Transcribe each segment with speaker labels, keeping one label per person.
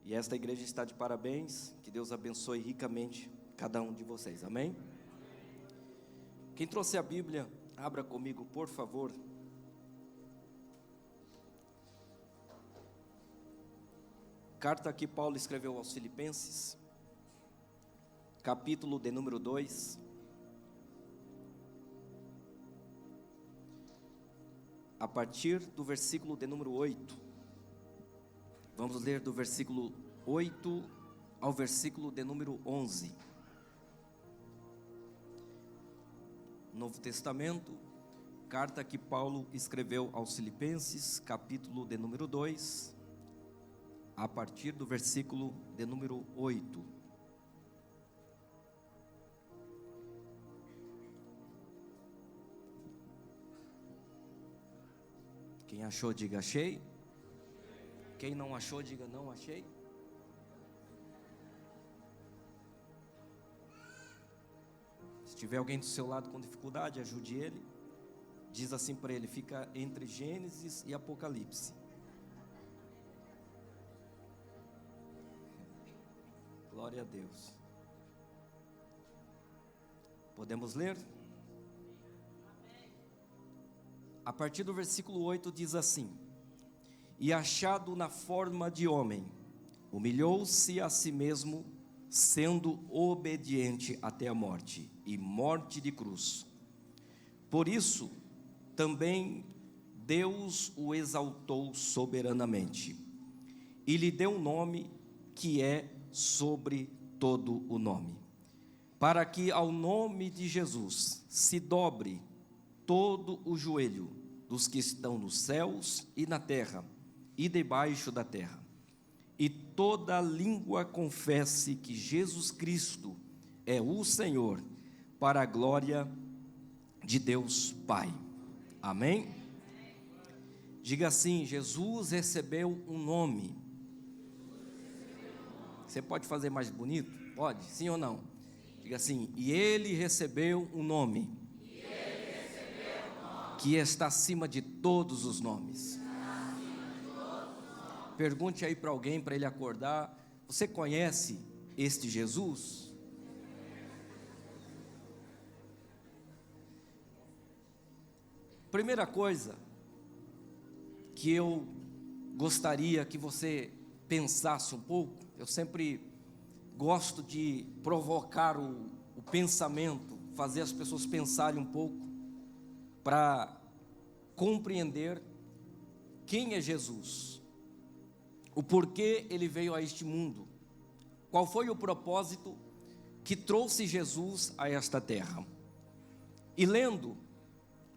Speaker 1: E esta igreja está de parabéns. Que Deus abençoe ricamente cada um de vocês, amém? Quem trouxe a Bíblia, abra comigo, por favor. Carta que Paulo escreveu aos Filipenses, capítulo de número 2. A partir do versículo de número 8. Vamos ler do versículo 8 ao versículo de número 11. Novo Testamento, carta que Paulo escreveu aos Filipenses, capítulo de número 2, a partir do versículo de número 8. Quem achou, diga achei. Quem não achou, diga não achei. Se tiver alguém do seu lado com dificuldade, ajude ele. Diz assim para ele: fica entre Gênesis e Apocalipse. Glória a Deus. Podemos ler? A partir do versículo 8 diz assim: e achado na forma de homem, humilhou-se a si mesmo, sendo obediente até a morte, e morte de cruz. Por isso, também Deus o exaltou soberanamente, e lhe deu um nome que é sobre todo o nome, para que ao nome de Jesus se dobre todo o joelho dos que estão nos céus e na terra e debaixo da terra, e toda língua confesse que Jesus Cristo é o Senhor, para a glória de Deus Pai. Amém? Diga assim: Jesus recebeu um nome. Você pode fazer mais bonito? Pode? Sim ou não? Diga assim: e ele recebeu um nome que está acima de todos os nomes. Pergunte aí para alguém, para ele acordar: você conhece este Jesus? Primeira coisa que eu gostaria que você pensasse um pouco, eu sempre gosto de provocar o pensamento, fazer as pessoas pensarem um pouco, para compreender quem é Jesus, o porquê ele veio a este mundo, qual foi o propósito que trouxe Jesus a esta terra. E lendo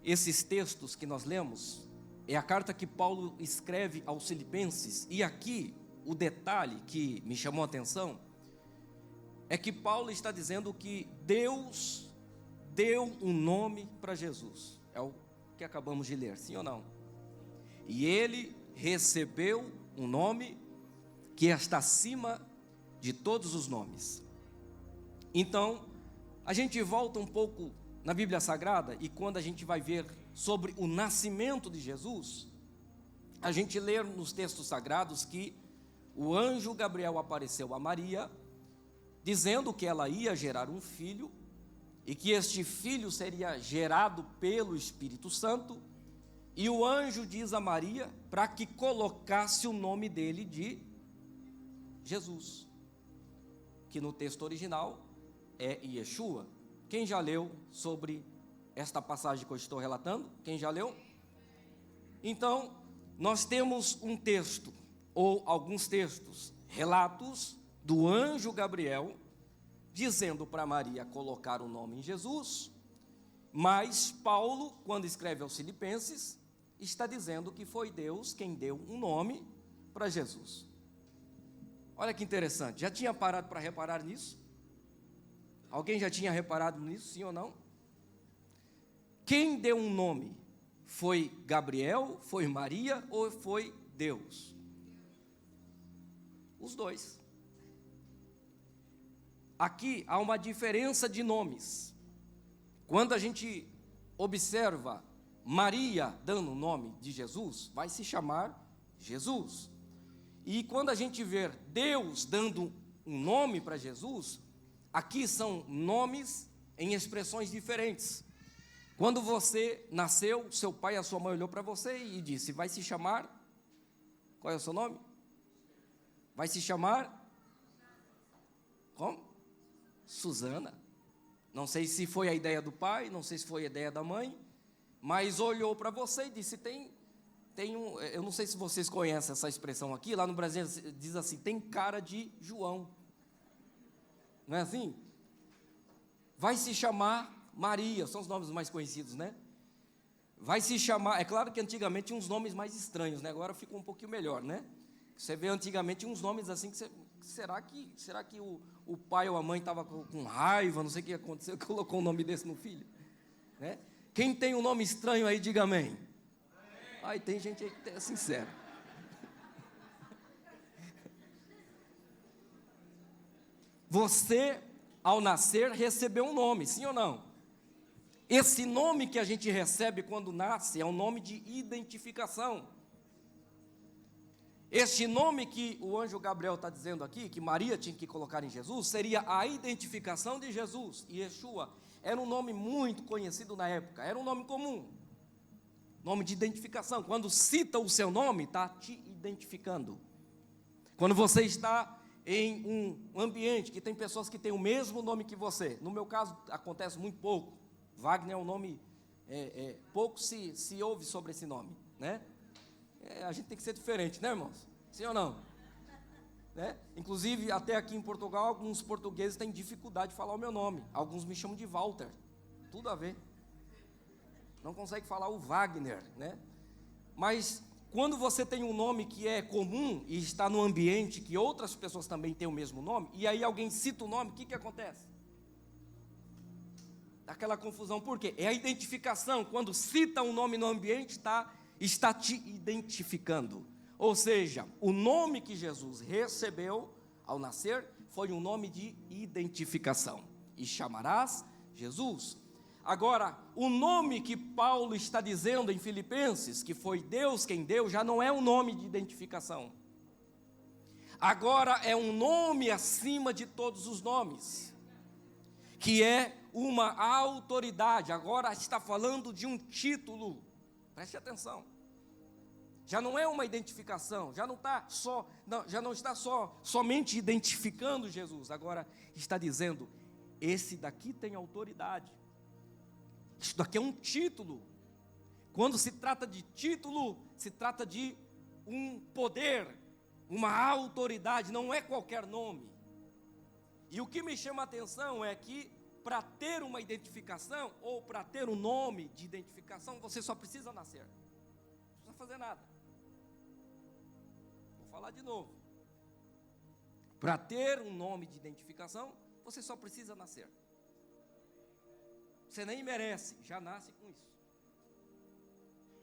Speaker 1: esses textos que nós lemos, é a carta que Paulo escreve aos Filipenses, e aqui o detalhe que me chamou a atenção é que Paulo está dizendo que Deus deu um nome para Jesus. É o que acabamos de ler, sim ou não? E ele recebeu um nome que está acima de todos os nomes. Então, a gente volta um pouco na Bíblia Sagrada, e quando a gente vai ver sobre o nascimento de Jesus, a gente lê nos textos sagrados que o anjo Gabriel apareceu a Maria, dizendo que ela ia gerar um filho, e que este filho seria gerado pelo Espírito Santo, e o anjo diz a Maria para que colocasse o nome dele de Jesus, que no texto original é Yeshua. Quem já leu sobre esta passagem que eu estou relatando? Quem já leu? Então, nós temos um texto, ou alguns textos, relatos do anjo Gabriel, dizendo para Maria colocar o nome em Jesus, mas Paulo, quando escreve aos Filipenses, está dizendo que foi Deus quem deu um nome para Jesus. Olha que interessante, já tinha parado para reparar nisso? Alguém já tinha reparado nisso, sim ou não? Quem deu um nome? Foi Gabriel, foi Maria ou foi Deus? Os dois. Aqui há uma diferença de nomes. Quando a gente observa Maria dando o nome de Jesus, vai se chamar Jesus. E quando a gente vê Deus dando um nome para Jesus, aqui são nomes em expressões diferentes. Quando você nasceu, seu pai e a sua mãe olhou para você e disse: vai se chamar, qual é o seu nome? Vai se chamar, como? Susana. Não sei se foi a ideia do pai, não sei se foi a ideia da mãe, mas olhou para você e disse: eu não sei se vocês conhecem essa expressão aqui, lá no Brasil diz assim: tem cara de João. Não é assim? Vai se chamar Maria, são os nomes mais conhecidos, né? Vai se chamar, é claro que antigamente tinha uns nomes mais estranhos, né? Agora ficou um pouquinho melhor, né? Você vê antigamente uns nomes assim que será que o pai ou a mãe estava com raiva, não sei o que aconteceu, colocou um nome desse no filho, né? Quem tem um nome estranho aí, diga amém. Ai, tem gente aí que é sincero. Você, ao nascer, recebeu um nome, sim ou não? Esse nome que a gente recebe quando nasce é um nome de identificação. Este nome que o anjo Gabriel está dizendo aqui, que Maria tinha que colocar em Jesus, seria a identificação de Jesus. E Yeshua era um nome muito conhecido na época, era um nome comum, nome de identificação. Quando cita o seu nome, está te identificando. Quando você está em um ambiente que tem pessoas que têm o mesmo nome que você, no meu caso acontece muito pouco, Wagner é um nome, pouco se ouve sobre esse nome, né? A gente tem que ser diferente, né, irmãos? Sim ou não? Né? Inclusive, até aqui em Portugal, alguns portugueses têm dificuldade de falar o meu nome. Alguns me chamam de Walter. Tudo a ver. Não consegue falar o Wagner, né? Mas quando você tem um nome que é comum e está no ambiente que outras pessoas também têm o mesmo nome, e aí alguém cita o nome, o que acontece? Aquela confusão, por quê? É a identificação. Quando cita um nome no ambiente, está te identificando. Ou seja, o nome que Jesus recebeu ao nascer foi um nome de identificação. E chamarás Jesus. Agora, o nome que Paulo está dizendo em Filipenses, que foi Deus quem deu, já não é um nome de identificação. Agora é um nome acima de todos os nomes, que é uma autoridade. Agora está falando de um título. Preste atenção. Já não é uma identificação, já não está somente identificando Jesus. Agora está dizendo: esse daqui tem autoridade. Isso daqui é um título. Quando se trata de título, se trata de um poder, uma autoridade, não é qualquer nome. E o que me chama a atenção é que para ter uma identificação, ou para ter um nome de identificação, você só precisa nascer. Não precisa fazer nada. Vou falar de novo. Para ter um nome de identificação, você só precisa nascer. Você nem merece, já nasce com isso.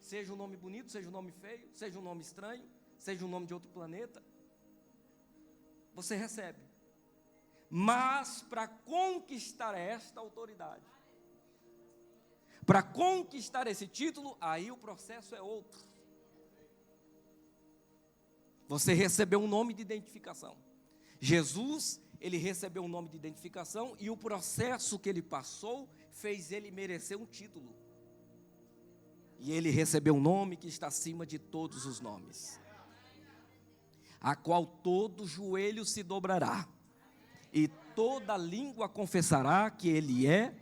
Speaker 1: Seja um nome bonito, seja um nome feio, seja um nome estranho, seja um nome de outro planeta, você recebe. Mas para conquistar esta autoridade, para conquistar esse título, aí o processo é outro. Você recebeu um nome de identificação. Jesus, ele recebeu um nome de identificação, e o processo que ele passou fez ele merecer um título. E ele recebeu um nome que está acima de todos os nomes, a qual todo joelho se dobrará e toda língua confessará que ele é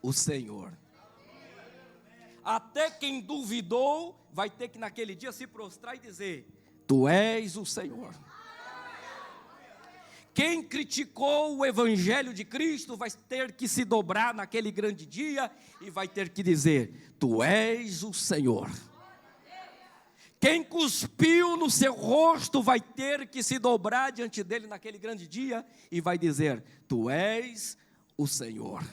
Speaker 1: o Senhor. Até quem duvidou vai ter que naquele dia se prostrar e dizer: tu és o Senhor. Quem criticou o Evangelho de Cristo vai ter que se dobrar naquele grande dia e vai ter que dizer: tu és o Senhor. Quem cuspiu no seu rosto vai ter que se dobrar diante dele naquele grande dia e vai dizer: tu és o Senhor.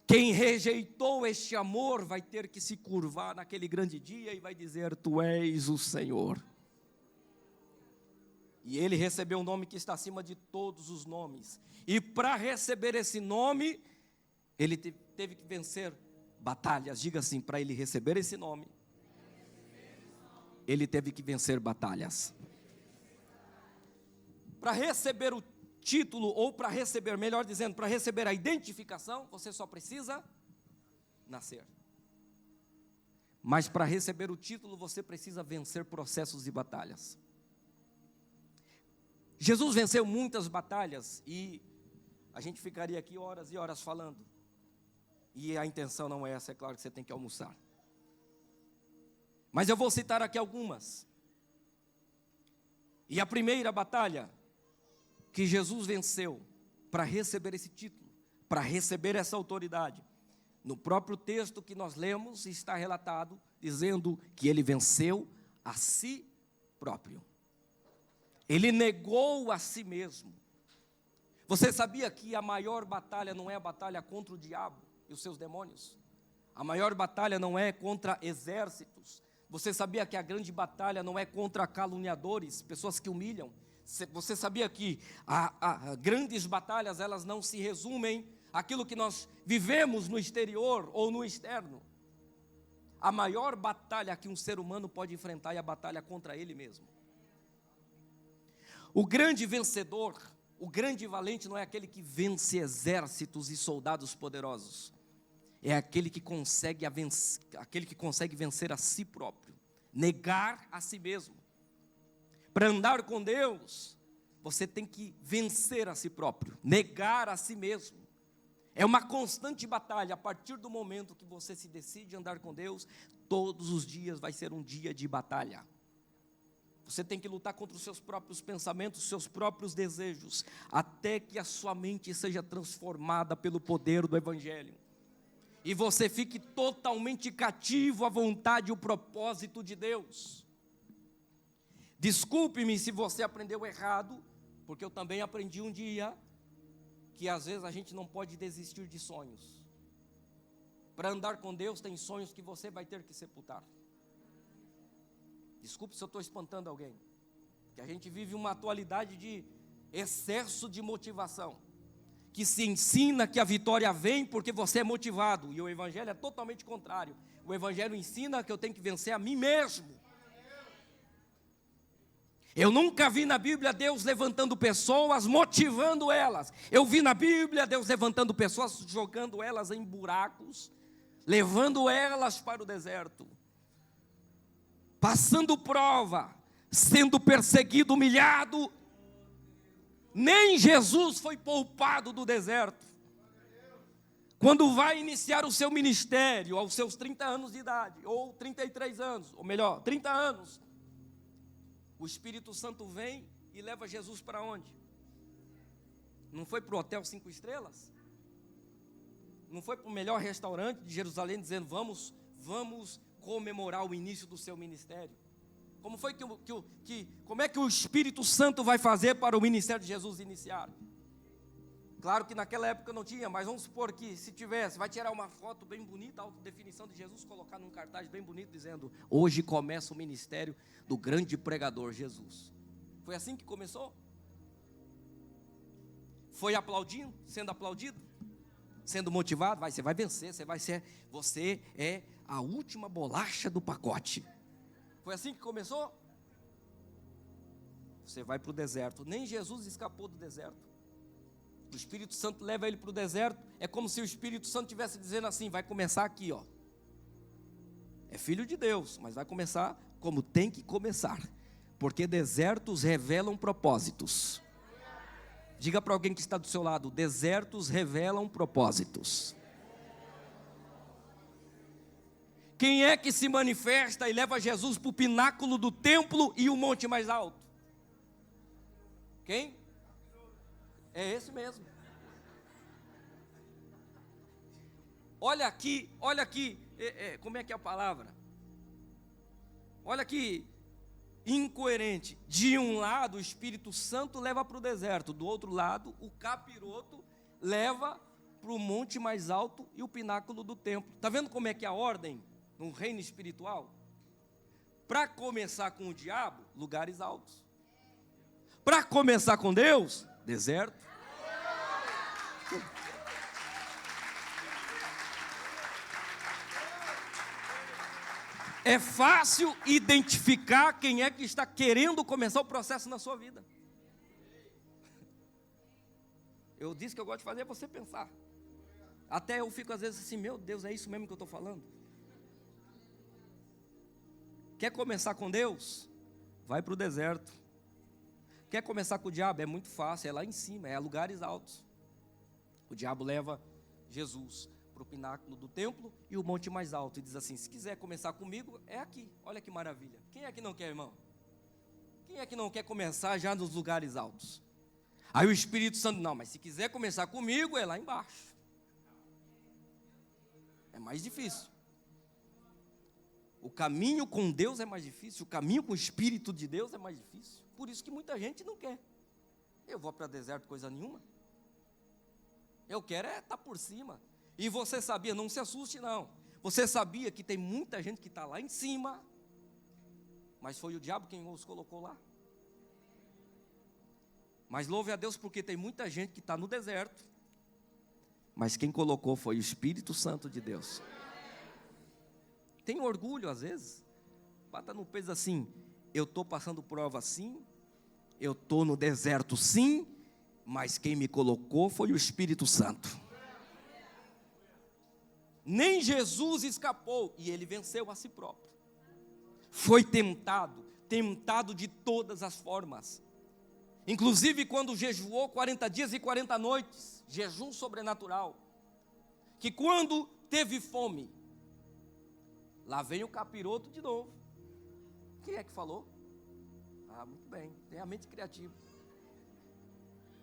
Speaker 1: Quem rejeitou este amor vai ter que se curvar naquele grande dia e vai dizer: tu és o Senhor. E ele recebeu um nome que está acima de todos os nomes. E para receber esse nome, ele teve que vencer batalhas. Diga assim: para ele receber esse nome, ele teve que vencer batalhas. para receber o título, ou para receber, melhor dizendo, para receber a identificação, você só precisa nascer. Mas para receber o título, você precisa vencer processos e batalhas. Jesus venceu muitas batalhas e a gente ficaria aqui horas e horas falando. E a intenção não é essa, é claro que você tem que almoçar. Mas eu vou citar aqui algumas. E a primeira batalha que Jesus venceu para receber esse título, para receber essa autoridade, no próprio texto que nós lemos está relatado, dizendo que ele venceu a si próprio. Ele negou a si mesmo. Você sabia que a maior batalha não é a batalha contra o diabo e os seus demônios? A maior batalha não é contra exércitos. Você sabia que a grande batalha não é contra caluniadores, pessoas que humilham? Você sabia que grandes batalhas, elas não se resumem àquilo que nós vivemos no exterior ou no externo? A maior batalha que um ser humano pode enfrentar é a batalha contra ele mesmo. O grande vencedor, o grande valente não é aquele que vence exércitos e soldados poderosos. É aquele que consegue vencer a si próprio, negar a si mesmo. Para andar com Deus, você tem que vencer a si próprio, negar a si mesmo. É uma constante batalha. A partir do momento que você se decide andar com Deus, todos os dias vai ser um dia de batalha. Você tem que lutar contra os seus próprios pensamentos, os seus próprios desejos, até que a sua mente seja transformada pelo poder do Evangelho. E você fique totalmente cativo à vontade e ao propósito de Deus. Desculpe-me se você aprendeu errado, porque eu também aprendi um dia que às vezes a gente não pode desistir de sonhos. Para andar com Deus tem sonhos que você vai ter que sepultar. Desculpe se eu estou espantando alguém, que a gente vive uma atualidade de excesso de motivação, que se ensina que a vitória vem porque você é motivado, e o Evangelho é totalmente contrário. O Evangelho ensina que eu tenho que vencer a mim mesmo. Eu nunca vi na Bíblia Deus levantando pessoas, motivando elas. Eu vi na Bíblia Deus levantando pessoas, jogando elas em buracos, levando elas para o deserto, passando prova, sendo perseguido, humilhado. Nem Jesus foi poupado do deserto. Quando vai iniciar o seu ministério, aos seus 30 anos de idade, ou 33 anos, ou melhor, 30 anos, o Espírito Santo vem e leva Jesus para onde? Não foi para o hotel 5 estrelas? Não foi para o melhor restaurante de Jerusalém, dizendo, vamos comemorar o início do seu ministério? Como é que o Espírito Santo vai fazer para o ministério de Jesus iniciar? Claro que naquela época não tinha, mas vamos supor que se tivesse, vai tirar uma foto bem bonita, alta definição de Jesus, colocar num cartaz bem bonito, dizendo, hoje começa o ministério do grande pregador Jesus. Foi assim que começou? Foi aplaudindo, sendo aplaudido, sendo motivado, você vai vencer, você é a última bolacha do pacote. Foi assim que começou? Você vai para o deserto. Nem Jesus escapou do deserto. O Espírito Santo leva ele para o deserto. É como se o Espírito Santo estivesse dizendo assim, vai começar aqui, ó. É filho de Deus, mas vai começar como tem que começar. Porque desertos revelam propósitos. Diga para alguém que está do seu lado, desertos revelam propósitos. Quem é que se manifesta e leva Jesus para o pináculo do templo e o monte mais alto? Quem? É esse mesmo. Olha aqui, como é que é a palavra? Olha que incoerente. De um lado o Espírito Santo leva para o deserto, do outro lado o capiroto leva para o monte mais alto e o pináculo do templo. Está vendo como é que é a ordem no reino espiritual? Para começar com o diabo, lugares altos. Para começar com Deus, deserto. É fácil identificar quem é que está querendo começar o processo na sua vida. Eu disse que eu gosto de fazer você pensar. Até eu fico às vezes assim, meu Deus, é isso mesmo que eu estou falando? Quer começar com Deus? Vai para o deserto. Quer começar com o diabo? É muito fácil, é lá em cima, é a lugares altos. O diabo leva Jesus para o pináculo do templo e o monte mais alto, e diz assim, se quiser começar comigo, é aqui, olha que maravilha. Quem é que não quer, irmão? Quem é que não quer começar já nos lugares altos? Aí o Espírito Santo, não, mas se quiser começar comigo, é lá embaixo. É mais difícil. O caminho com Deus é mais difícil, o caminho com o Espírito de Deus é mais difícil. Por isso que muita gente não quer. Eu vou para o deserto, coisa nenhuma. Eu quero é estar por cima. E você sabia, não se assuste não. Você sabia que tem muita gente que está lá em cima, mas foi o diabo quem os colocou lá. Mas louve a Deus porque tem muita gente que está no deserto, mas quem colocou foi o Espírito Santo de Deus. Tem orgulho às vezes, bata no peso assim, eu estou passando prova sim, eu estou no deserto sim, mas quem me colocou foi o Espírito Santo. Nem Jesus escapou, e ele venceu a si próprio. Foi tentado de todas as formas. Inclusive quando jejuou 40 dias e 40 noites, jejum sobrenatural. Que quando teve fome, lá vem o capiroto de novo. Quem é que falou? Ah, muito bem, tem a mente criativa.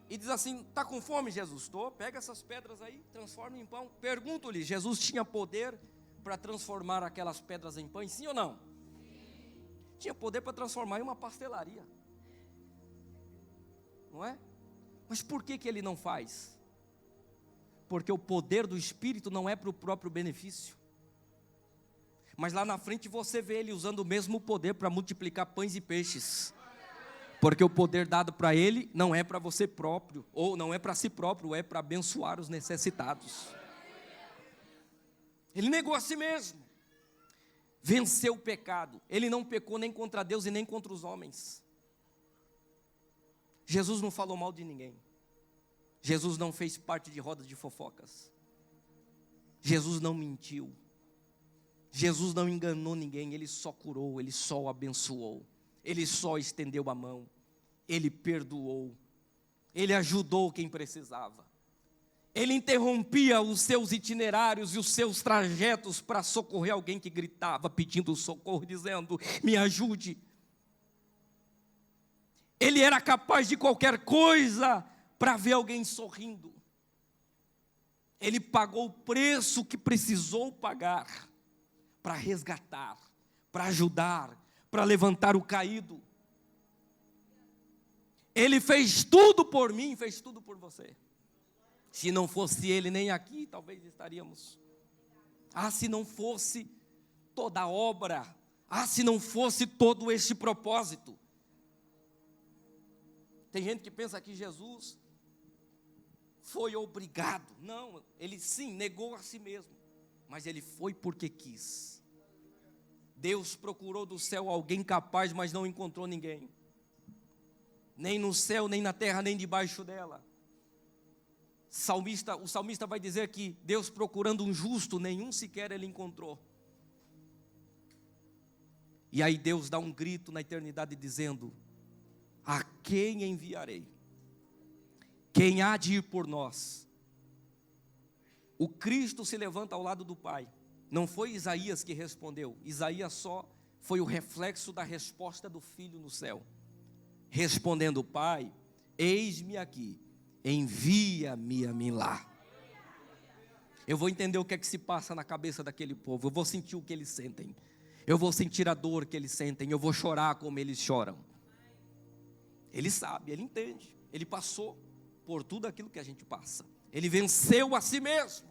Speaker 1: E diz assim, está com fome, Jesus? Estou, pega essas pedras aí, transforma em pão. Pergunto-lhe, Jesus tinha poder para transformar aquelas pedras em pães, sim ou não? Sim. Tinha poder para transformar em uma pastelaria. Não é? Mas por que ele não faz? Porque o poder do Espírito não é para o próprio benefício. Mas lá na frente você vê ele usando o mesmo poder para multiplicar pães e peixes. Porque o poder dado para ele não é para você próprio, ou não é para si próprio, é para abençoar os necessitados. Ele negou a si mesmo. Venceu o pecado. Ele não pecou nem contra Deus e nem contra os homens. Jesus não falou mal de ninguém. Jesus não fez parte de rodas de fofocas. Jesus não mentiu. Jesus não enganou ninguém, ele só curou, ele só abençoou. Ele só estendeu a mão, ele perdoou, ele ajudou quem precisava. Ele interrompia os seus itinerários e os seus trajetos para socorrer alguém que gritava pedindo socorro, dizendo, me ajude. Ele era capaz de qualquer coisa para ver alguém sorrindo. Ele pagou o preço que precisou pagar para resgatar, para ajudar, para levantar o caído. Ele fez tudo por mim, fez tudo por você. Se não fosse ele nem aqui, talvez estaríamos. Ah, se não fosse toda a obra. Ah, se não fosse todo este propósito. Tem gente que pensa que Jesus foi obrigado. Não, ele sim, negou a si mesmo. Mas ele foi porque quis. Deus procurou do céu alguém capaz, mas não encontrou ninguém. Nem no céu, nem na terra, nem debaixo dela. O salmista vai dizer que Deus procurando um justo, nenhum sequer ele encontrou. E aí Deus dá um grito na eternidade dizendo, a quem enviarei? Quem há de ir por nós? O Cristo se levanta ao lado do Pai. Não foi Isaías que respondeu. Isaías só foi o reflexo da resposta do Filho no céu. Respondendo, Pai, eis-me aqui, envia-me a mim lá. Eu vou entender o que é que se passa na cabeça daquele povo. Eu vou sentir o que eles sentem. Eu vou sentir a dor que eles sentem. Eu vou chorar como eles choram. Ele sabe, ele entende. Ele passou por tudo aquilo que a gente passa. Ele venceu a si mesmo.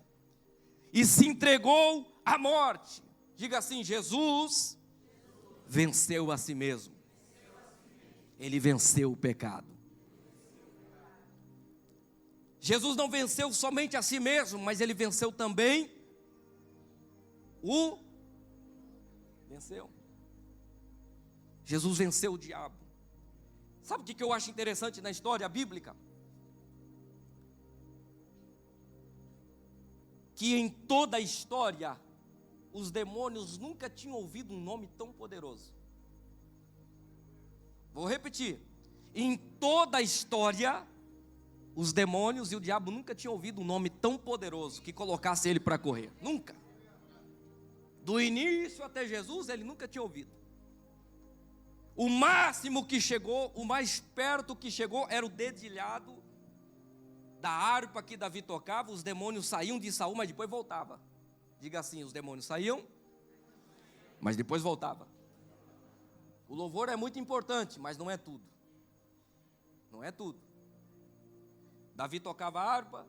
Speaker 1: E se entregou à morte. Diga assim, Jesus venceu a si mesmo. Ele venceu o pecado. Jesus não venceu somente a si mesmo, mas ele venceu também venceu. Jesus venceu o diabo. Sabe o que eu acho interessante na história bíblica? que em toda a história, os demônios nunca tinham ouvido um nome tão poderoso. Vou repetir. Em toda a história, os demônios e o diabo nunca tinham ouvido um nome tão poderoso que colocasse ele para correr. Nunca. Do início até Jesus, ele nunca tinha ouvido. O máximo que chegou, o mais perto que chegou, era o dedilhado da harpa que Davi tocava. Os demônios saíam de Saul, mas depois voltava. Diga assim, os demônios saíam, mas depois voltava. O louvor é muito importante, mas não é tudo. Não é tudo. Davi tocava a harpa,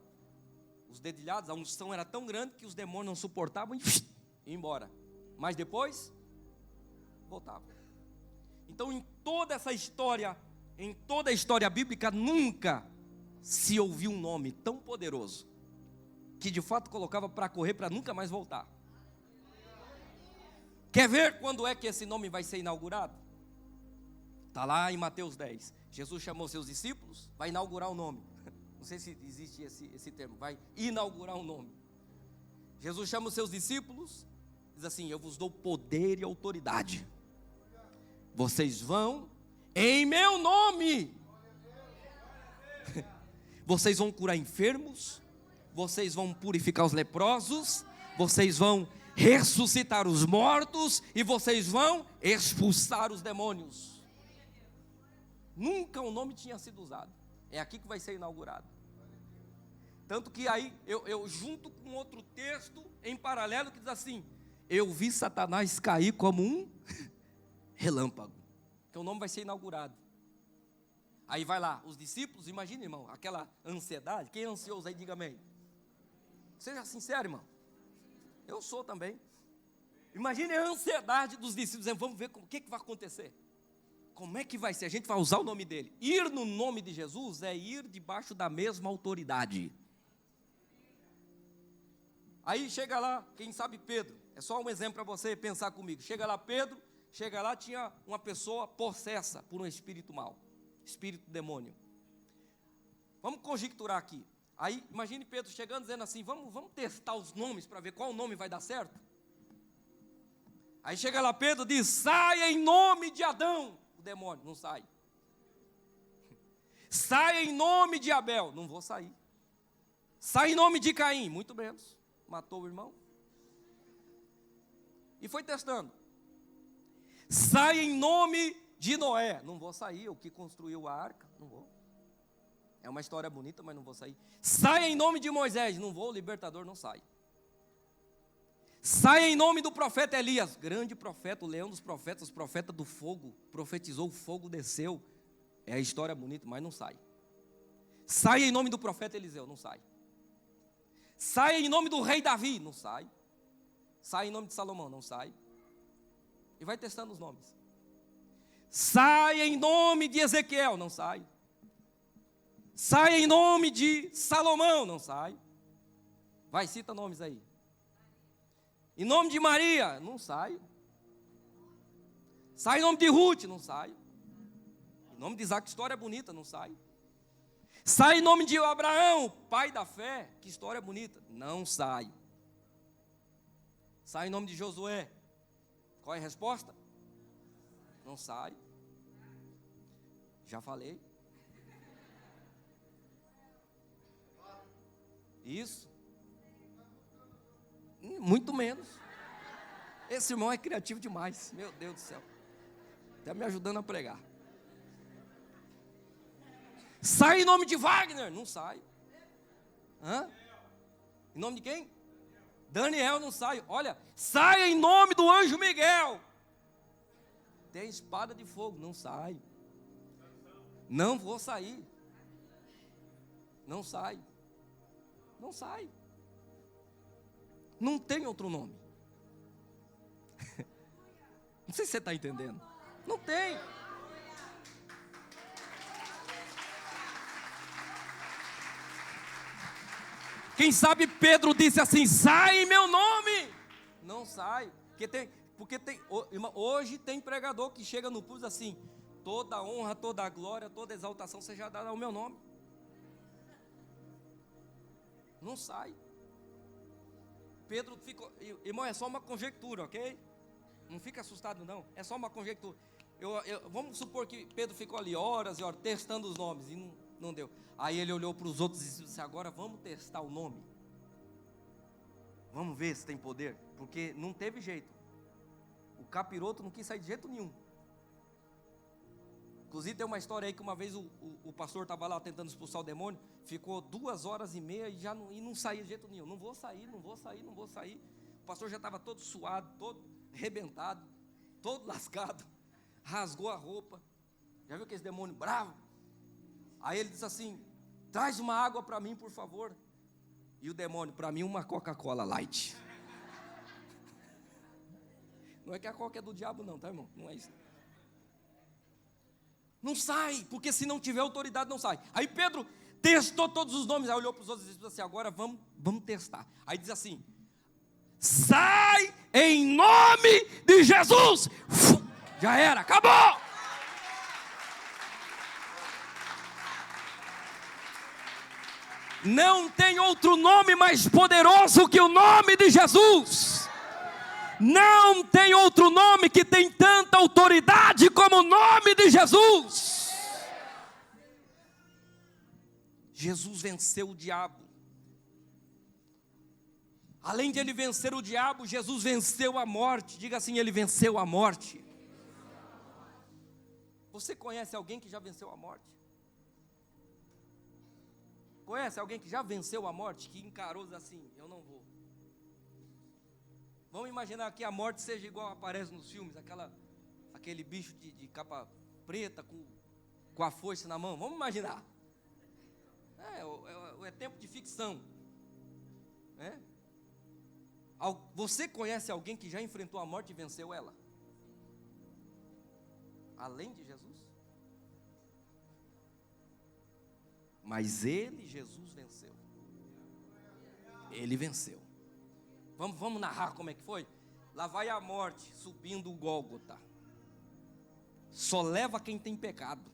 Speaker 1: os dedilhados, a unção era tão grande que os demônios não suportavam e iam embora. Mas depois, voltavam. Então, em toda essa história, em toda a história bíblica, nunca se ouviu um nome tão poderoso que de fato colocava para correr para nunca mais voltar. Quer ver quando é que esse nome vai ser inaugurado? Está lá em Mateus 10. Jesus chamou seus discípulos, vai inaugurar o nome. Não sei se existe esse termo, vai inaugurar um nome. Jesus chama os seus discípulos, diz assim: eu vos dou poder e autoridade. Vocês vão em meu nome. Vocês vão curar enfermos, vocês vão purificar os leprosos, vocês vão ressuscitar os mortos e vocês vão expulsar os demônios. Nunca o nome tinha sido usado. É aqui que vai ser inaugurado. Tanto que aí eu junto com outro texto em paralelo que diz assim: eu vi Satanás cair como um relâmpago. Que o nome vai ser inaugurado. Aí vai lá, os discípulos, imagina, irmão, aquela ansiedade. Quem é ansioso aí, diga amém. Seja sincero, irmão. Eu sou também. Imagine a ansiedade dos discípulos, dizendo: vamos ver o que vai acontecer. Como é que vai ser? A gente vai usar o nome dele. Ir no nome de Jesus é ir debaixo da mesma autoridade. Aí chega lá, quem sabe Pedro. É só um exemplo para você pensar comigo. Chega lá Pedro, chega lá, tinha uma pessoa possessa por um espírito mau. Espírito demônio. Vamos conjecturar aqui. Aí imagine Pedro chegando dizendo assim: vamos testar os nomes para ver qual nome vai dar certo. Aí chega lá Pedro e diz: saia em nome de Adão. O demônio não sai. Sai em nome de Abel. Não vou sair. Sai em nome de Caim. Muito menos. Matou o irmão. E foi testando. Sai em nome de Noé. Não vou sair. O que construiu a arca. Não vou. É uma história bonita, mas não vou sair. Sai em nome de Moisés. Não vou. O libertador não sai. Sai em nome do profeta Elias, grande profeta, o leão dos profetas, profeta do fogo, profetizou, o fogo desceu. É a história bonita, mas não sai. Sai em nome do profeta Eliseu, não sai. Sai em nome do rei Davi, não sai. Sai em nome de Salomão, não sai. E vai testando os nomes. Sai em nome de Ezequiel, não sai. Sai em nome de Salomão, não sai. Vai, cita nomes aí. Em nome de Maria, não sai. Sai em nome de Ruth, não sai. Em nome de Isaac, história bonita, não sai. Sai em nome de Abraão, pai da fé, que história bonita, não sai. Sai em nome de Josué, qual é a resposta? Não sai. Já falei. Isso. Muito menos. Esse irmão é criativo demais. Meu Deus do céu. Está me ajudando a pregar. Sai em nome de Wagner. Não sai. Hã? Em nome de quem? Daniel não sai. Olha, sai em nome do anjo Miguel. Tem espada de fogo. Não sai. Não vou sair. Não sai. Não sai. Não tem outro nome. Não sei se você está entendendo. Não tem. Quem sabe Pedro disse assim: sai em meu nome. Não sai. Hoje tem pregador que chega no púlpito assim: toda honra, toda glória, toda exaltação seja dada ao meu nome. Não sai. Pedro ficou, irmão, é só uma conjectura, ok? Não fica assustado não, é só uma conjectura. Vamos supor que Pedro ficou ali horas e horas testando os nomes e não deu. Aí ele olhou para os outros e disse: agora vamos testar o nome. Vamos ver se tem poder, porque não teve jeito. O capiroto não quis sair de jeito nenhum. Inclusive tem uma história aí que uma vez o pastor estava lá tentando expulsar o demônio, ficou 2 horas e meia e não saía de jeito nenhum. Não vou sair. O pastor já estava todo suado, todo arrebentado, todo lascado, rasgou a roupa. Já viu aquele demônio bravo? Aí ele disse assim: traz uma água para mim, por favor. E o demônio: para mim uma Coca-Cola Light. Não é que a Coca é do diabo não, tá, irmão? Não é isso. Não sai, porque se não tiver autoridade não sai. Aí Pedro testou todos os nomes, aí olhou para os outros e disse assim: agora vamos testar. Aí diz assim: sai em nome de Jesus. Já era, acabou. Não tem outro nome mais poderoso que o nome de Jesus. Não tem outro nome que tem tanta autoridade como o nome de Jesus. Jesus venceu o diabo. Além de ele vencer o diabo, Jesus venceu a morte. Diga assim: ele venceu a morte. Você conhece alguém que já venceu a morte? Conhece alguém que já venceu a morte, que encarou assim: eu não vou. Vamos imaginar que a morte seja igual aparece nos filmes, aquele bicho de capa preta com a foice na mão. Vamos imaginar. É tempo de ficção. Você conhece alguém que já enfrentou a morte e venceu ela? Além de Jesus? Mas Jesus venceu. Ele venceu. Vamos narrar como é que foi? Lá vai a morte subindo o Gólgota. Só leva quem tem pecado.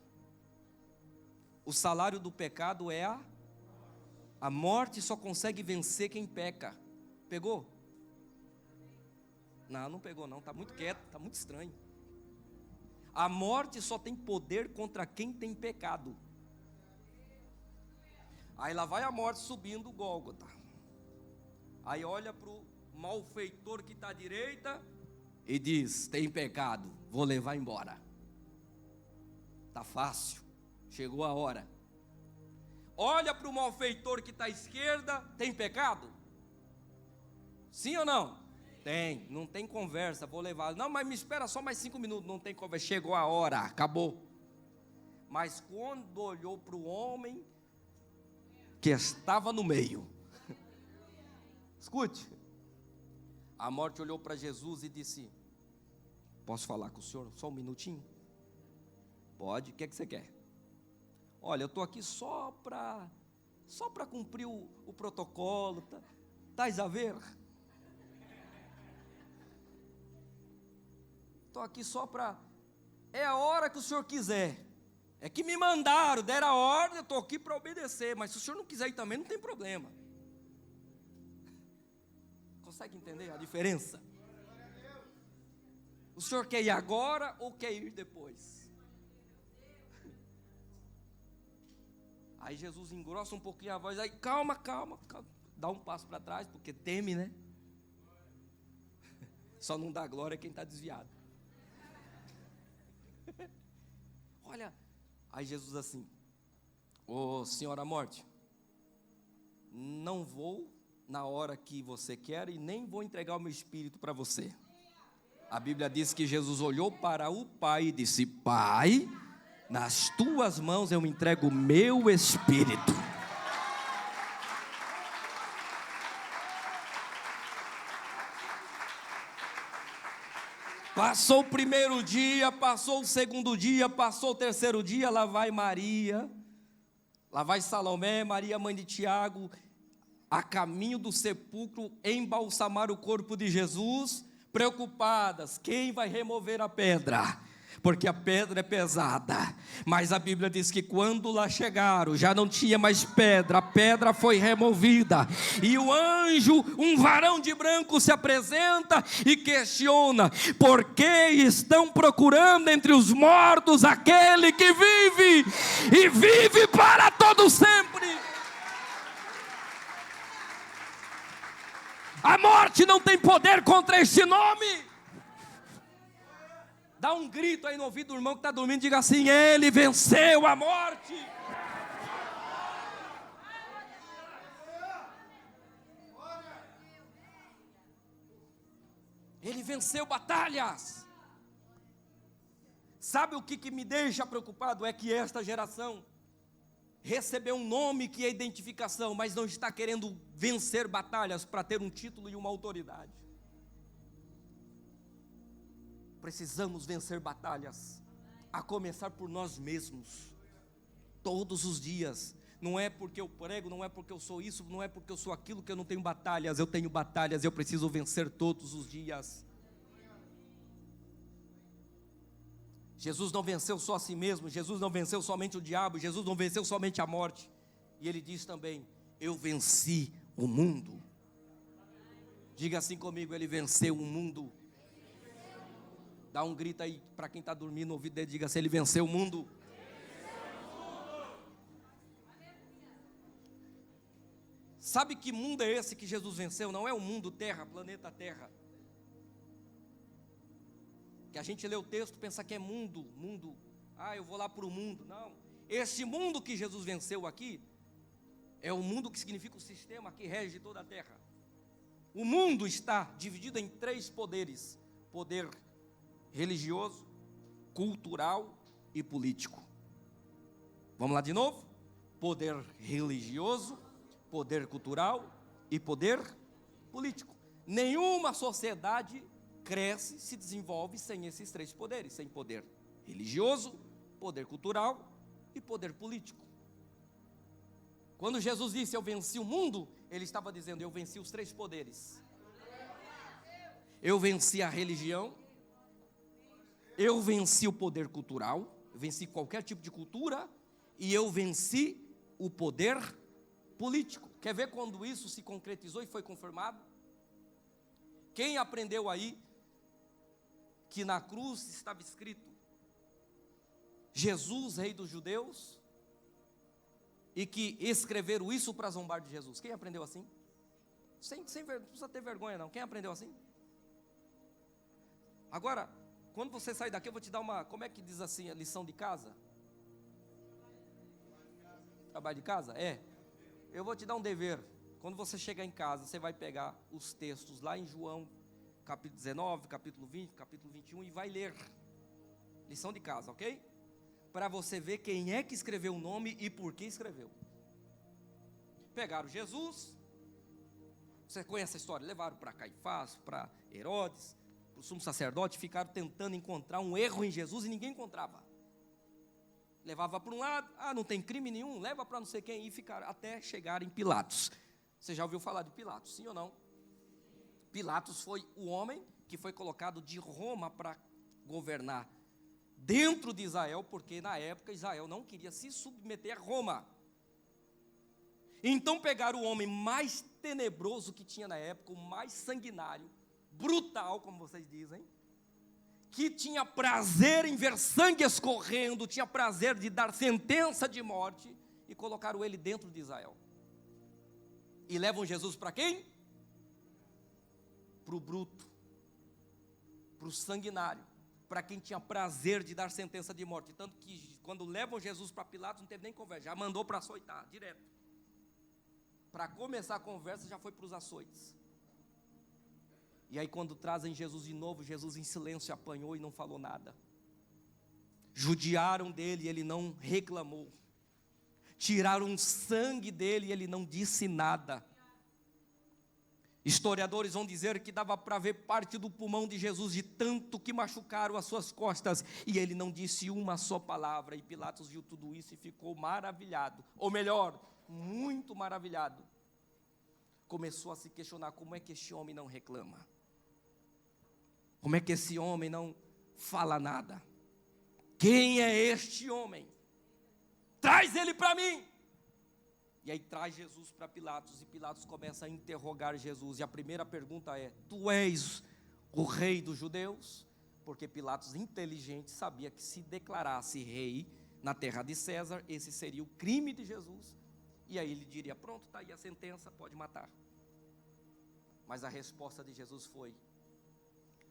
Speaker 1: O salário do pecado é a morte. Só consegue vencer quem peca. Pegou? Não pegou não, está muito quieto, está muito estranho. A morte só tem poder contra quem tem pecado. Aí lá vai a morte subindo o Gólgota. Aí olha para o malfeitor que está à direita e diz: tem pecado, vou levar embora. Está fácil, chegou a hora. Olha para o malfeitor que está à esquerda: tem pecado? Sim ou não? Tem, não tem conversa, vou levar. Não, mas me espera só mais 5 minutos, não tem conversa, chegou a hora, acabou. Mas quando olhou para o homem que estava no meio, escute, a morte olhou para Jesus e disse: posso falar com o senhor só um minutinho? Pode, o que é que você quer? Olha, eu estou aqui só para cumprir o protocolo, tá a ver? Estou aqui só para, é a hora que o senhor quiser. É que me mandaram, deram a ordem, eu estou aqui para obedecer. Mas se o senhor não quiser ir também, não tem problema. Consegue entender a diferença? O senhor quer ir agora ou quer ir depois? Aí Jesus engrossa um pouquinho a voz. Aí calma. Dá um passo para trás, porque teme, né? Só não dá glória quem está desviado. Olha, aí Jesus assim: ô senhora morte, não vou na hora que você quer e nem vou entregar o meu espírito para você. A Bíblia diz que Jesus olhou para o Pai e disse: Pai, nas tuas mãos eu entrego o meu espírito. Passou o primeiro dia, passou o segundo dia, passou o terceiro dia, lá vai Maria, lá vai Salomé, Maria mãe de Tiago, a caminho do sepulcro, embalsamar o corpo de Jesus, preocupadas: quem vai remover a pedra? porque a pedra é pesada. Mas a Bíblia diz que quando lá chegaram, já não tinha mais pedra, a pedra foi removida. E o anjo, um varão de branco, se apresenta e questiona: por que estão procurando entre os mortos aquele que vive e vive para todo sempre? A morte não tem poder contra este nome. Dá um grito aí no ouvido do irmão que está dormindo, diga assim: ele venceu a morte. Ele venceu batalhas. Sabe o que me deixa preocupado? É que esta geração recebeu um nome que é identificação, mas não está querendo vencer batalhas para ter um título e uma autoridade. Precisamos vencer batalhas, a começar por nós mesmos, todos os dias. Não é porque eu prego, não é porque eu sou isso, não é porque eu sou aquilo que eu não tenho batalhas. Eu tenho batalhas, eu preciso vencer todos os dias. Jesus não venceu só a si mesmo, Jesus não venceu somente o diabo, Jesus não venceu somente a morte. E ele diz também: eu venci o mundo. Diga assim comigo: ele venceu o mundo. Dá um grito aí para quem está dormindo no ouvido dele, diga assim: ele venceu o mundo. Sabe que mundo é esse que Jesus venceu? Não é o mundo Terra, planeta Terra. Que a gente lê o texto e pensa que é mundo, eu vou lá para o mundo. Não, esse mundo que Jesus venceu aqui, é o mundo que significa o sistema que rege toda a terra. O mundo está dividido em 3 poderes: poder religioso, cultural e político. Vamos lá de novo? Poder religioso, poder cultural e poder político. Nenhuma sociedade cresce, se desenvolve sem esses 3 poderes, sem poder religioso, poder cultural e poder político. Quando Jesus disse: eu venci o mundo, ele estava dizendo: eu venci os 3 poderes. Eu venci a religião, eu venci o poder cultural, eu venci qualquer tipo de cultura, e eu venci o poder político. Quer ver quando isso se concretizou e foi confirmado? Quem aprendeu aí que na cruz estava escrito: Jesus, rei dos judeus, e que escreveram isso para zombar de Jesus? Quem aprendeu assim? Não precisa ter vergonha não. Quem aprendeu assim? Agora, quando você sair daqui, eu vou te dar uma, como é que diz assim, a lição de casa? Trabalho de casa? É. Eu vou te dar um dever. Quando você chegar em casa, você vai pegar os textos lá em João, capítulo 19, capítulo 20, capítulo 21, e vai ler. Lição de casa, ok? Para você ver quem é que escreveu o nome e por que escreveu. Pegaram Jesus, você conhece a história, levaram para Caifás, para Herodes, para o sumo sacerdote, ficaram tentando encontrar um erro em Jesus e ninguém encontrava. Levava para um lado, não tem crime nenhum, leva para não sei quem, e ficaram até chegar em Pilatos. Você já ouviu falar de Pilatos, sim ou não? Pilatos foi o homem que foi colocado de Roma para governar dentro de Israel, porque na época Israel não queria se submeter a Roma. Então pegaram o homem mais tenebroso que tinha na época, o mais sanguinário, brutal, como vocês dizem, que tinha prazer em ver sangue escorrendo, tinha prazer de dar sentença de morte, e colocaram ele dentro de Israel. E levam Jesus para quem? Para o bruto, para o sanguinário, para quem tinha prazer de dar sentença de morte. Tanto que quando levam Jesus para Pilatos, não teve nem conversa, já mandou para açoitar, direto. Para começar a conversa, já foi para os açoites. E aí quando trazem Jesus de novo, Jesus em silêncio apanhou e não falou nada. Judiaram dele e ele não reclamou. Tiraram sangue dele e ele não disse nada. Historiadores vão dizer que dava para ver parte do pulmão de Jesus de tanto que machucaram as suas costas, e ele não disse uma só palavra. E Pilatos viu tudo isso e ficou maravilhado, ou melhor, muito maravilhado. Começou a se questionar: como é que este homem não reclama? Como é que esse homem não fala nada? quem é este homem? Traz ele para mim. E aí traz Jesus para Pilatos, e Pilatos começa a interrogar Jesus, e a primeira pergunta é: tu és o rei dos judeus? Porque Pilatos, inteligente, sabia que se declarasse rei na terra de César, esse seria o crime de Jesus, e aí ele diria: pronto, está aí a sentença, pode matar. Mas a resposta de Jesus foi: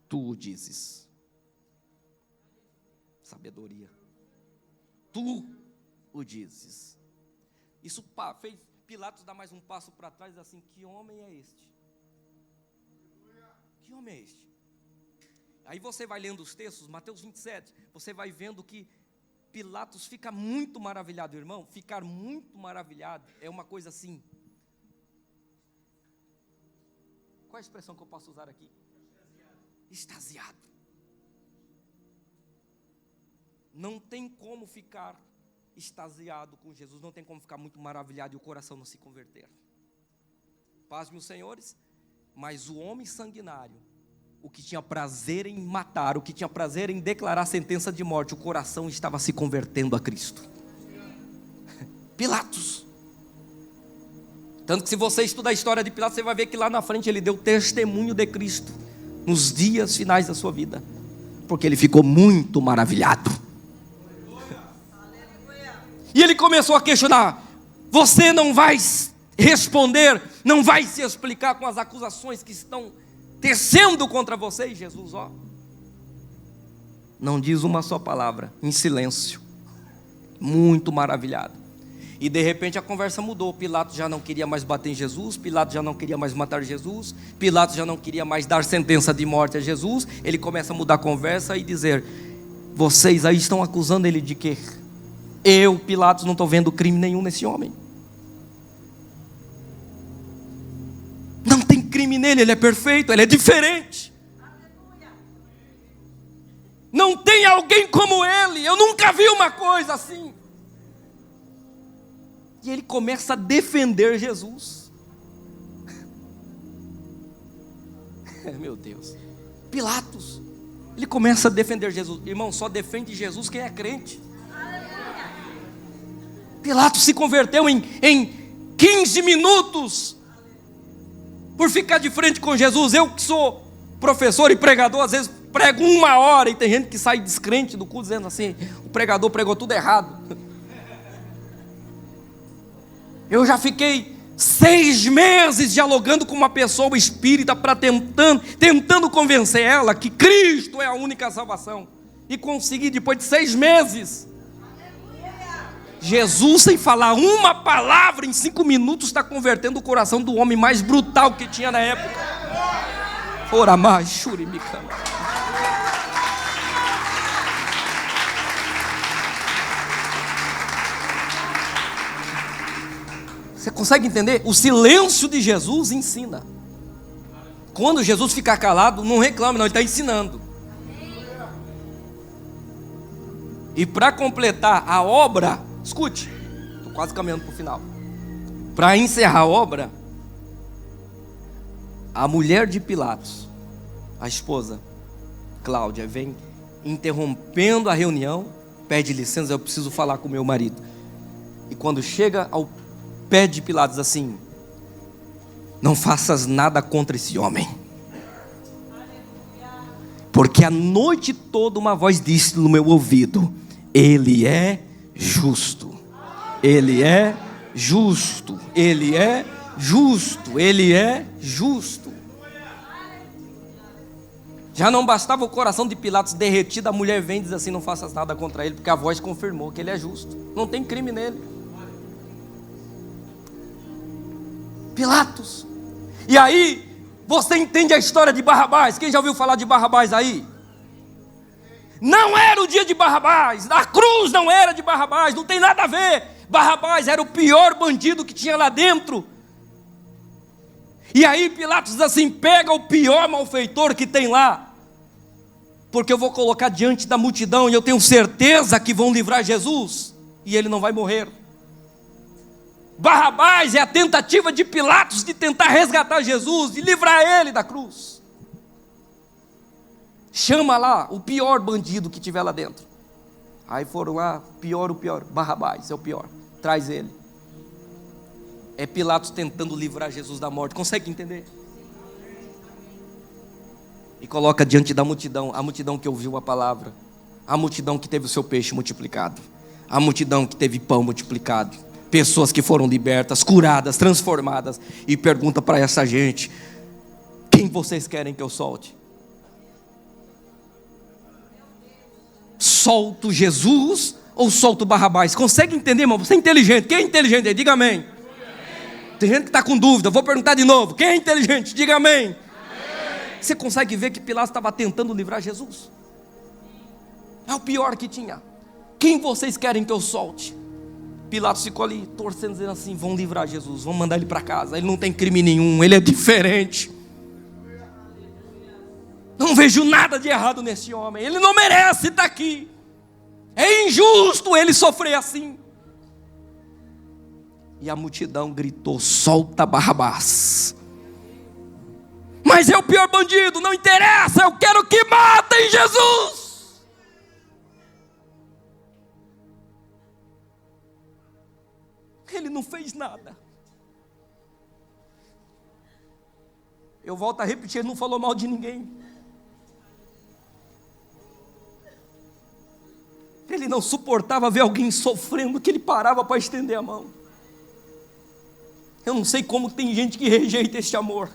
Speaker 1: tu o dizes. Sabedoria. Tu o dizes. Isso fez Pilatos dar mais um passo para trás, assim: que homem é este? Que homem é este? Aí você vai lendo os textos, Mateus 27, você vai vendo que Pilatos fica muito maravilhado, irmão. Ficar muito maravilhado é uma coisa assim. Qual é a expressão que eu posso usar aqui? Extasiado. Não tem como ficar extasiado com Jesus, não tem como ficar muito maravilhado e o coração não se converter. Pasme os senhores, mas o homem sanguinário, o que tinha prazer em matar, o que tinha prazer em declarar sentença de morte, o coração estava se convertendo a Cristo. Pilatos. Tanto que se você estudar a história de Pilatos, você vai ver que lá na frente ele deu testemunho de Cristo, nos dias finais da sua vida, porque ele ficou muito maravilhado. E ele começou a questionar: você não vai responder, não vai se explicar com as acusações que estão tecendo contra você? E Jesus, não diz uma só palavra, em silêncio, muito maravilhado. E de repente a conversa mudou. Pilatos já não queria mais bater em Jesus, Pilatos já não queria mais matar Jesus, Pilatos já não queria mais dar sentença de morte a Jesus. Ele começa a mudar a conversa e dizer: vocês aí estão acusando ele de quê? Eu, Pilatos, não estou vendo crime nenhum nesse homem. Não tem crime nele, ele é perfeito, ele é diferente. Não tem alguém como ele, eu nunca vi uma coisa assim. E ele começa a defender Jesus. Meu Deus. Pilatos, ele começa a defender Jesus. Irmão, só defende Jesus quem é crente. Pilatos se converteu em 15 minutos por ficar de frente com Jesus. Eu que sou professor e pregador, às vezes prego 1 hora e tem gente que sai descrente do culto dizendo assim: o pregador pregou tudo errado. Eu já fiquei 6 meses dialogando com uma pessoa espírita para tentando convencer ela que Cristo é a única salvação, e consegui depois de 6 meses. Jesus, sem falar uma palavra, em 5 minutos está convertendo o coração do homem mais brutal que tinha na época. Ora mais, churimicana. Você consegue entender? O silêncio de Jesus ensina. Quando Jesus ficar calado, não reclame não, ele está ensinando. E para completar a obra, escute, estou quase caminhando para o final. Para encerrar a obra, a mulher de Pilatos, a esposa, Cláudia, vem interrompendo a reunião, pede licença: eu preciso falar com meu marido. E quando chega ao pé de Pilatos assim: não faças nada contra esse homem, porque a noite toda uma voz disse no meu ouvido: ele é justo, ele é justo, ele é justo, ele é justo. Já não bastava o coração de Pilatos derretido, a mulher vem e diz assim: não faças nada contra ele, porque a voz confirmou que ele é justo, não tem crime nele. Pilatos. E aí você entende a história de Barrabás? Quem já ouviu falar de Barrabás aí? Não era o dia de Barrabás, a cruz não era de Barrabás, não tem nada a ver. Barrabás era o pior bandido que tinha lá dentro. E aí Pilatos diz assim: pega o pior malfeitor que tem lá, porque eu vou colocar diante da multidão e eu tenho certeza que vão livrar Jesus, e ele não vai morrer. Barrabás é a tentativa de Pilatos de tentar resgatar Jesus e livrar ele da cruz. Chama lá o pior bandido que tiver lá dentro. Aí foram lá, o pior, Barrabás é o pior, traz ele. É Pilatos tentando livrar Jesus da morte, consegue entender? E coloca diante da multidão, a multidão que ouviu a palavra, a multidão que teve o seu peixe multiplicado, a multidão que teve pão multiplicado, pessoas que foram libertas, curadas, transformadas, e pergunta para essa gente: quem vocês querem que eu solte? Solto Jesus ou solto Barrabás? Consegue entender, irmão? Você é inteligente. Quem é inteligente aí? Diga amém. Tem gente que está com dúvida, vou perguntar de novo. Quem é inteligente? Diga amém. Você consegue ver que Pilatos estava tentando livrar Jesus? É o pior que tinha. Quem vocês querem que eu solte? Pilatos ficou ali torcendo, dizendo assim: vão livrar Jesus, vão mandar ele para casa, ele não tem crime nenhum, ele é diferente. Não vejo nada de errado nesse homem, ele não merece estar aqui. É injusto ele sofrer assim. E a multidão gritou: solta Barrabás. Mas é o pior bandido, não interessa, eu quero que matem Jesus. Ele não fez nada. Eu volto a repetir, ele não falou mal de ninguém. Ele não suportava ver alguém sofrendo, que ele parava para estender a mão. Eu não sei como tem gente que rejeita este amor.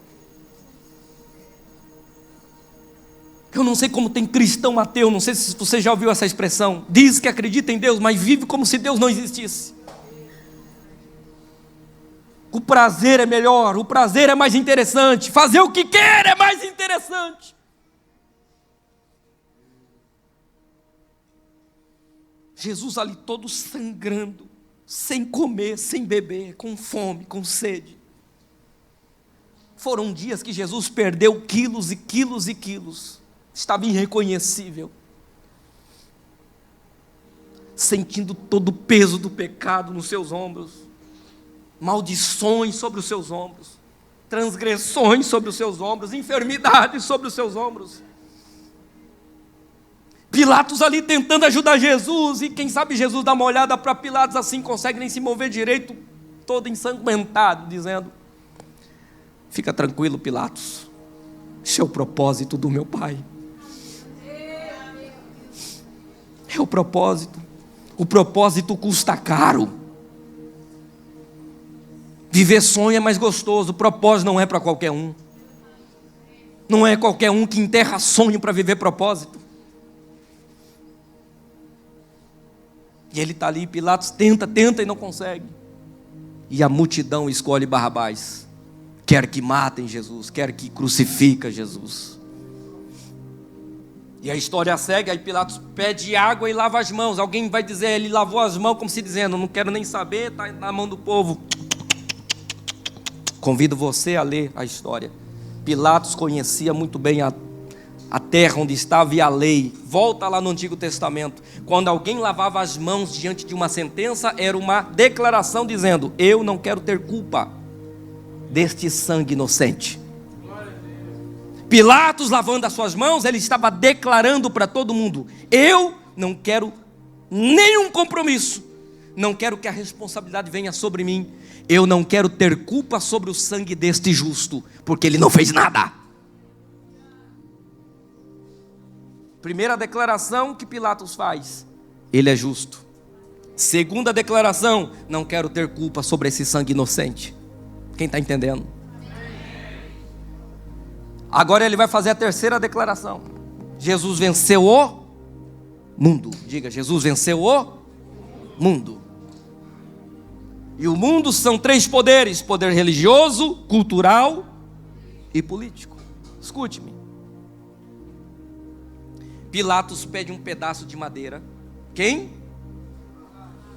Speaker 1: Eu não sei como tem cristão ateu, não sei se você já ouviu essa expressão. Diz que acredita em Deus, mas vive como se Deus não existisse. O prazer é melhor, o prazer é mais interessante, fazer o que quer é mais interessante. Jesus ali todo sangrando, sem comer, sem beber, com fome, com sede. Foram dias que Jesus perdeu quilos e quilos e quilos, estava irreconhecível, sentindo todo o peso do pecado nos seus ombros, maldições sobre os seus ombros, transgressões sobre os seus ombros, enfermidades sobre os seus ombros. Pilatos ali tentando ajudar Jesus, e quem sabe Jesus dá uma olhada para Pilatos assim, consegue nem se mover direito, todo ensanguentado, dizendo: fica tranquilo, Pilatos, esse é o propósito do meu Pai. É o propósito custa caro. Viver sonho é mais gostoso, o propósito não é para qualquer um. Não é qualquer um que enterra sonho para viver propósito. E ele está ali, Pilatos tenta e não consegue. E a multidão escolhe Barrabás. Quer que matem Jesus, quer que crucifica Jesus. E a história segue, aí Pilatos pede água e lava as mãos. Alguém vai dizer, ele lavou as mãos como se dizendo: não quero nem saber, está na mão do povo. Convido você a ler a história. Pilatos conhecia muito bem a terra onde estava e a lei. Volta lá no Antigo Testamento. Quando alguém lavava as mãos diante de uma sentença, era uma declaração dizendo: eu não quero ter culpa deste sangue inocente. Pilatos lavando as suas mãos, ele estava declarando para todo mundo: eu não quero nenhum compromisso, não quero que a responsabilidade venha sobre mim, eu não quero ter culpa sobre o sangue deste justo, porque ele não fez nada. Primeira declaração que Pilatos faz: ele é justo. Segunda declaração: não quero ter culpa sobre esse sangue inocente. Quem está entendendo? Agora ele vai fazer a terceira declaração: Jesus venceu o mundo. Diga: Jesus venceu o mundo. E o mundo são três poderes: poder religioso, cultural e político. Escute-me. Pilatos pede um pedaço de madeira. Quem?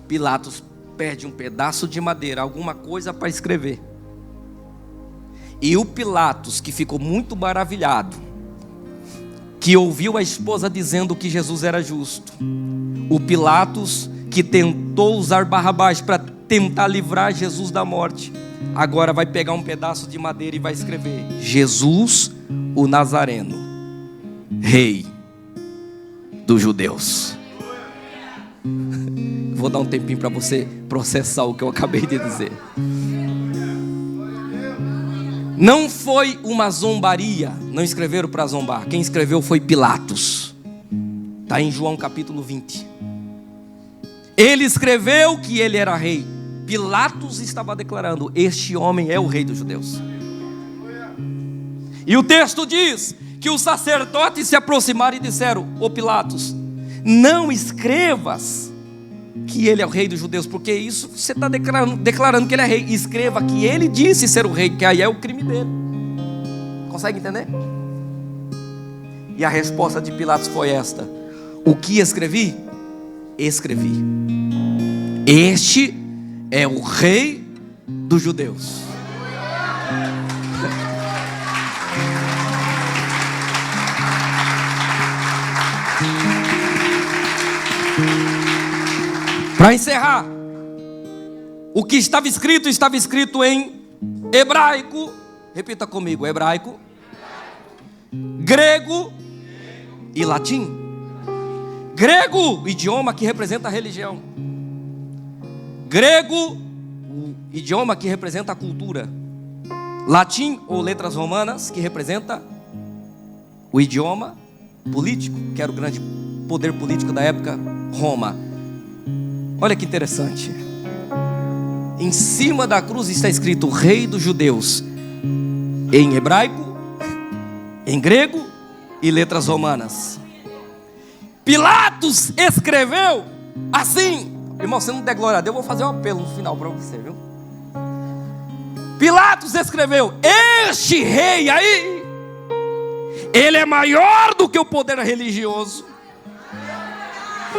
Speaker 1: Pilatos pede um pedaço de madeira, alguma coisa para escrever. E o Pilatos, que ficou muito maravilhado, que ouviu a esposa dizendo que Jesus era justo, o Pilatos que tentou usar Barrabás para tentar livrar Jesus da morte, agora vai pegar um pedaço de madeira e vai escrever: Jesus o Nazareno, rei dos judeus. Vou dar um tempinho para você processar o que eu acabei de dizer. Não foi uma zombaria, não escreveram para zombar. Quem escreveu foi Pilatos. Está em João capítulo 20. Ele escreveu que ele era rei. Pilatos estava declarando: este homem é o rei dos judeus. E o texto diz que os sacerdotes se aproximaram e disseram: ô Pilatos, não escrevas que ele é o rei dos judeus, porque isso você está declarando que ele é rei. Escreva que ele disse ser o rei, que aí é o crime dele. Consegue entender? E a resposta de Pilatos foi esta: o que escrevi? Escrevi. Este é o rei dos judeus. Para encerrar, o que estava escrito em hebraico. Repita comigo: hebraico, grego e latim. Grego, idioma que representa a religião. Grego, o idioma que representa a cultura. Latim, ou letras romanas, que representa o idioma político, que era o grande poder político da época, Roma. Olha que interessante. Em cima da cruz está escrito Rei dos Judeus, em hebraico, em grego e letras romanas. Pilatos escreveu assim. Irmão, se não der glória a Deus, eu vou fazer um apelo no final para você, viu? Pilatos escreveu: este rei aí, ele é maior do que o poder religioso.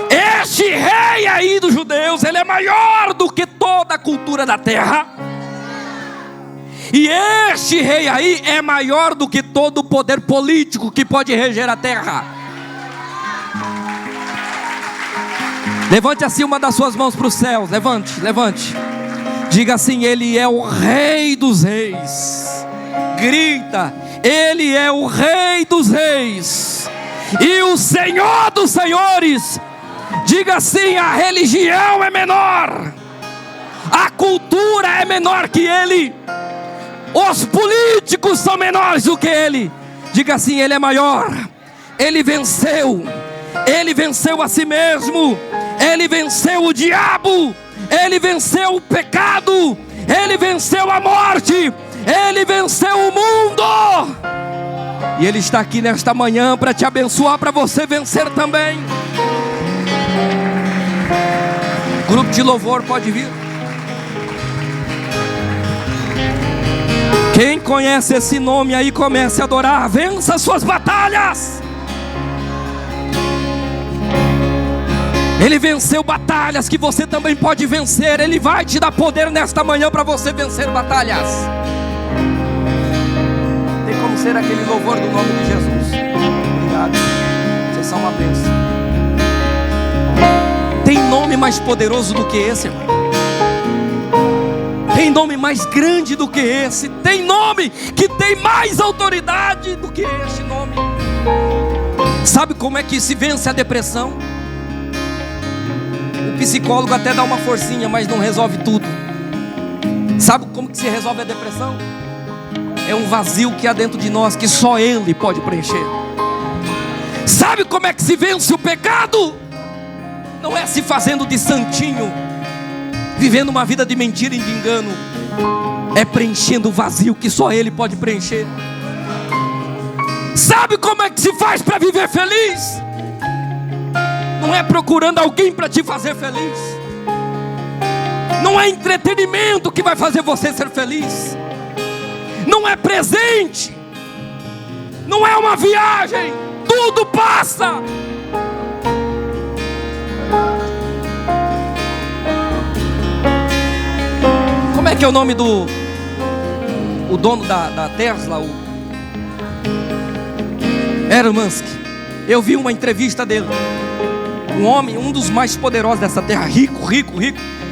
Speaker 1: Este rei aí dos judeus, ele é maior do que toda a cultura da terra. E este rei aí é maior do que todo o poder político que pode reger a terra. Levante assim uma das suas mãos para os céus. Levante, levante. Diga assim: ele é o rei dos reis. Grita: ele é o rei dos reis e o Senhor dos senhores. Diga assim: a religião é menor, a cultura é menor que ele, os políticos são menores do que ele. Diga assim: ele é maior. Ele venceu a si mesmo, ele venceu o diabo, ele venceu o pecado, ele venceu a morte, ele venceu o mundo. E ele está aqui nesta manhã para te abençoar, para você vencer também. Grupo de louvor pode vir. Quem conhece esse nome aí, comece a adorar. Vença suas batalhas. Ele venceu batalhas que você também pode vencer. Ele vai te dar poder nesta manhã para você vencer batalhas. Tem como ser aquele louvor do nome de Jesus. Obrigado. Vocês são uma bênção. Tem nome mais poderoso do que esse, irmão? Tem nome mais grande do que esse? Tem nome que tem mais autoridade do que este nome? Sabe como é que se vence a depressão? O psicólogo até dá uma forcinha, mas não resolve tudo. Sabe como que se resolve a depressão? É um vazio que há dentro de nós, que só Ele pode preencher. Sabe como é que se vence o pecado? Não é se fazendo de santinho, vivendo uma vida de mentira e de engano. É preenchendo o vazio que só Ele pode preencher. Sabe como é que se faz para viver feliz? Não é procurando alguém para te fazer feliz. Não é entretenimento que vai fazer você ser feliz. Não é presente. Não é uma viagem. Tudo passa. Como é que é o nome do o dono da Tesla, o Elon Musk? Eu vi uma entrevista dele. Um homem, um dos mais poderosos dessa terra, rico.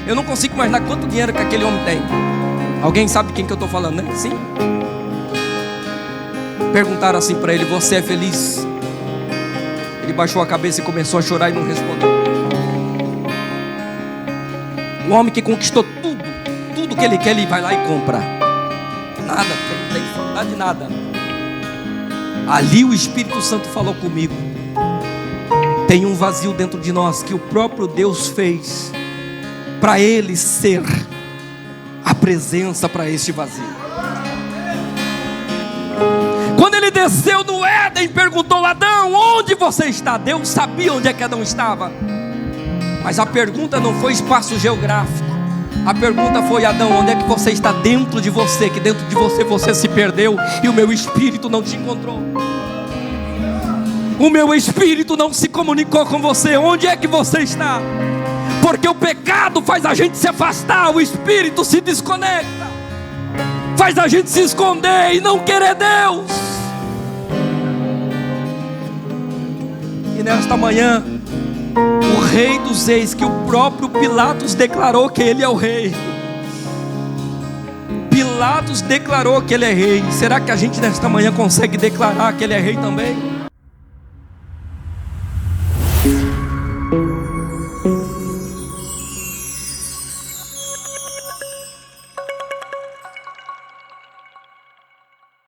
Speaker 1: Eu não consigo imaginar quanto dinheiro que aquele homem tem. Alguém sabe de quem que eu estou falando, né? Sim. Perguntaram assim para ele: você é feliz? Ele baixou a cabeça e começou a chorar e não respondeu. O homem que conquistou tudo que ele quer, ele vai lá e compra. Nada, não tem dificuldade de nada. Ali o Espírito Santo falou comigo. Tem um vazio dentro de nós que o próprio Deus fez para Ele ser a presença para este vazio. Quando Ele desceu no Éden, perguntou: Adão, onde você está? Deus sabia onde é que Adão estava. Mas a pergunta não foi espaço geográfico. A pergunta foi: Adão, onde é que você está dentro de você? Que dentro de você se perdeu e o meu espírito não te encontrou. O meu espírito não se comunicou com você. Onde é que você está? Porque o pecado faz a gente se afastar, o espírito se desconecta, faz a gente se esconder e não querer Deus. E nesta manhã, o Rei dos Reis, que o próprio Pilatos declarou que Ele é o Rei. Pilatos declarou que Ele é Rei. Será que a gente nesta manhã consegue declarar que Ele é Rei também?